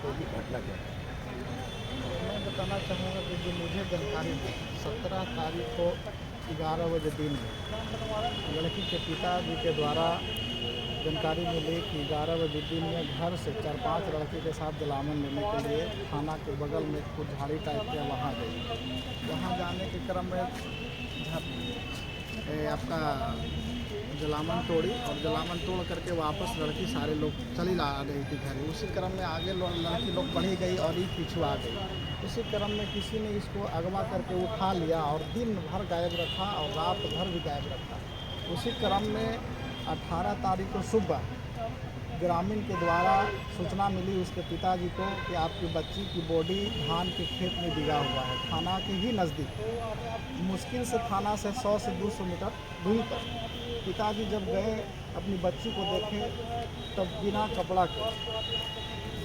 होगी, घटना क्या है? मैं बताना चाहूँगा कि जो मुझे जानकारी है 17 तारीख को 11 बजे दिन में लड़की के पिताजी के द्वारा जानकारी मिली कि 11 बजे दिन में घर से 4-5 लड़के के साथ जलावन लेने के लिए थाना के बगल में कुछ झाड़ी टाइप के वहाँ गई। वहाँ जाने के क्रम में आपका जलावन तोड़ी और जलावन तोड़ करके वापस लड़की सारे लोग चली आ रही थी घर। उसी क्रम में आगे लड़की लोग बढ़ी गई और ये पीछू आ गई। उसी क्रम में किसी ने इसको अगवा करके उठा लिया और दिन भर गायब रखा और रात भर भी गायब रखा। उसी क्रम में 18 तारीख को सुबह ग्रामीण के द्वारा सूचना मिली उसके पिताजी को कि आपकी बच्ची की बॉडी धान के खेत में डिगा हुआ है, थाना के ही नज़दीक। मुश्किल से थाना से 100 से 200 मीटर दूरी पर पिताजी जब गए अपनी बच्ची को देखे तब बिना कपड़ा के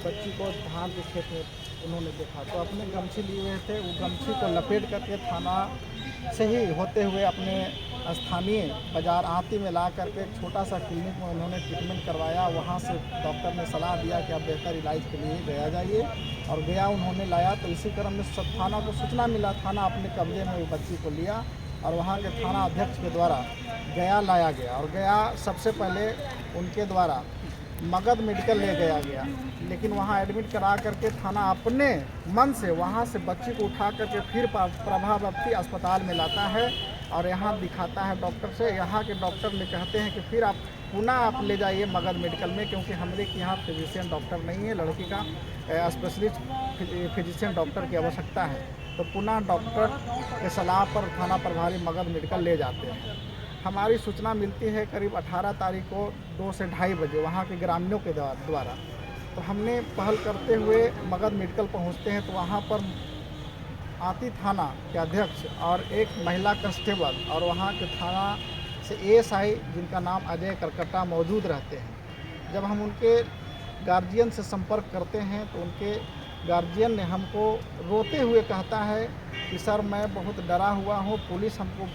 बच्ची को धान के खेत में उन्होंने देखा। तो अपने गमछी लिए हुए थे, वो गमछी को लपेट करके थाना से ही होते हुए अपने स्थानीय बाज़ार आती में ला करके एक छोटा सा क्लिनिक में उन्होंने ट्रीटमेंट करवाया। वहाँ से डॉक्टर ने सलाह दिया कि आप बेहतर इलाज के लिए गया जाइए और गया उन्होंने लाया। तो इसी क्रम में सब थाना को सूचना मिला, थाना अपने कब्जे में वो बच्ची को लिया और वहाँ के थाना अध्यक्ष के द्वारा गया लाया गया और गया सबसे पहले उनके द्वारा मगध मेडिकल ले गया, लेकिन वहाँ एडमिट करा करके थाना अपने मन से वहाँ से बच्ची को उठा करके फिर प्रभावती अस्पताल में लाता है और यहाँ दिखाता है डॉक्टर से। यहाँ के डॉक्टर ने कहते हैं कि फिर आप पुनः आप ले जाइए मगध मेडिकल में, क्योंकि हमारे के यहाँ फिजिशियन डॉक्टर नहीं है, लड़की का स्पेशलिस्ट फिजिशियन डॉक्टर की आवश्यकता है। तो पुनः डॉक्टर के सलाह पर थाना प्रभारी मगध मेडिकल ले जाते हैं। हमारी सूचना मिलती है करीब 18 तारीख को 2 से 2:30 बजे वहाँ के ग्रामीणों के द्वारा। तो हमने पहल करते हुए मगध मेडिकल पहुँचते हैं तो वहाँ पर आती थाना के अध्यक्ष और एक महिला कांस्टेबल और वहाँ के थाना से एएसआई जिनका नाम अजय करकट्टा मौजूद रहते हैं। जब हम उनके गार्जियन से संपर्क करते हैं तो उनके गार्जियन ने हमको रोते हुए कहता है कि सर मैं बहुत डरा हुआ हूँ, पुलिस हमको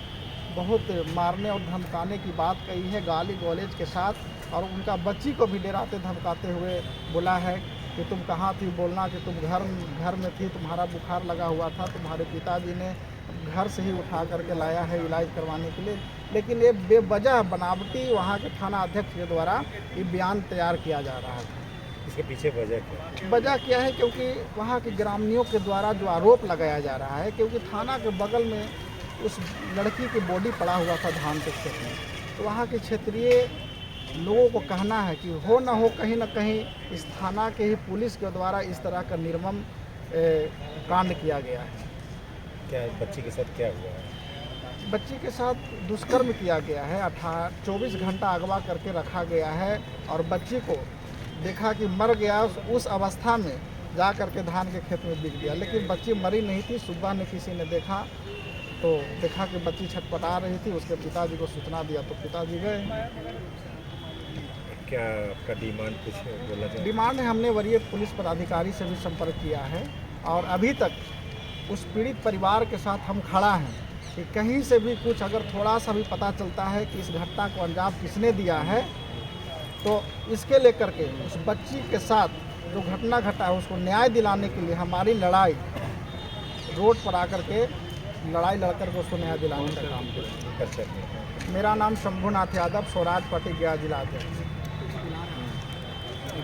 बहुत मारने और धमकाने की बात कही है गाली गलौज के साथ, और उनका बच्ची को भी डराते धमकाते हुए बोला है कि तुम कहाँ थी, बोलना कि तुम घर में थी, तुम्हारा बुखार लगा हुआ था, तुम्हारे पिताजी ने घर से ही उठा करके लाया है इलाज करवाने के लिए। लेकिन ये बेवजह बनावटी वहाँ के थाना अध्यक्ष के द्वारा ये बयान तैयार किया जा रहा है। इसके पीछे वजह क्या है क्योंकि वहाँ के ग्रामीणों के द्वारा जो आरोप लगाया जा रहा है, क्योंकि थाना के बगल में उस लड़की की बॉडी पड़ा हुआ था धान के खेत में, तो वहाँ के क्षेत्रीय लोगों को कहना है कि हो न हो कहीं ना कहीं इस थाना के ही पुलिस के द्वारा इस तरह का निर्मम कांड किया गया है। क्या बच्ची के साथ क्या हुआ है? बच्ची के साथ दुष्कर्म किया गया है, 24 घंटा अगवा करके रखा गया है और बच्ची को देखा कि मर गया, उस अवस्था में जा करके धान के खेत में बिक दिया। लेकिन बच्ची मरी नहीं थी। सुबह में किसी ने देखा कि बच्ची छटपटा रही थी, उसके पिताजी को सूचना दिया तो पिताजी गए। क्या आपका डिमांड कुछ बोला जाए? डिमांड है, हमने वरीय पुलिस पदाधिकारी से भी संपर्क किया है और अभी तक उस पीड़ित परिवार के साथ हम खड़ा हैं कि कहीं से भी कुछ अगर थोड़ा सा भी पता चलता है कि इस घटना को अंजाम किसने दिया है तो इसके लेकर के उस बच्ची के साथ जो घटना घटा है उसको न्याय दिलाने के लिए हमारी लड़ाई रोड पर आकर के लड़ाई लड़कर के उसको न्याय दिलाने का काम करें। कर सकते हैं। मेरा नाम शंभुनाथ यादव, स्वराज पार्टी गया जिला अध्यक्ष।